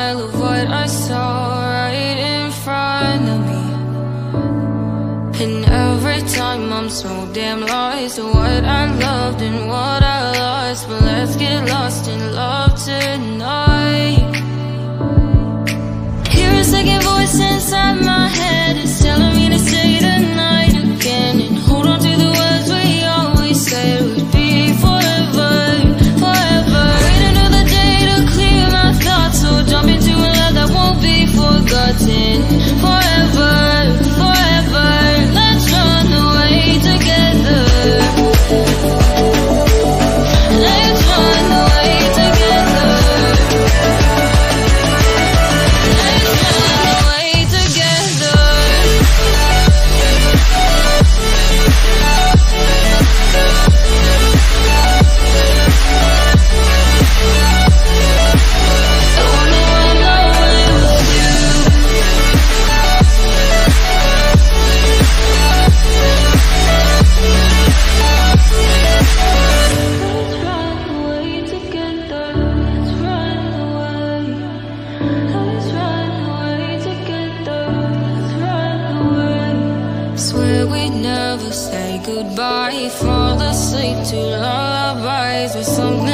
denial of what I saw right in front of me. And every time I'm so damn lost to what I loved and what I lost. But let's get lost in love tonight. Hear a second voice inside my head, it's telling me to stay tonight again, and hold on to the words we always said would be forever, forever. Wait another day to clear my thoughts, so jump into a love that won't be forgotten. Forever, forever, let's run away together. Let's run away together. Swear we'd never say goodbye, fall asleep to lullabies with something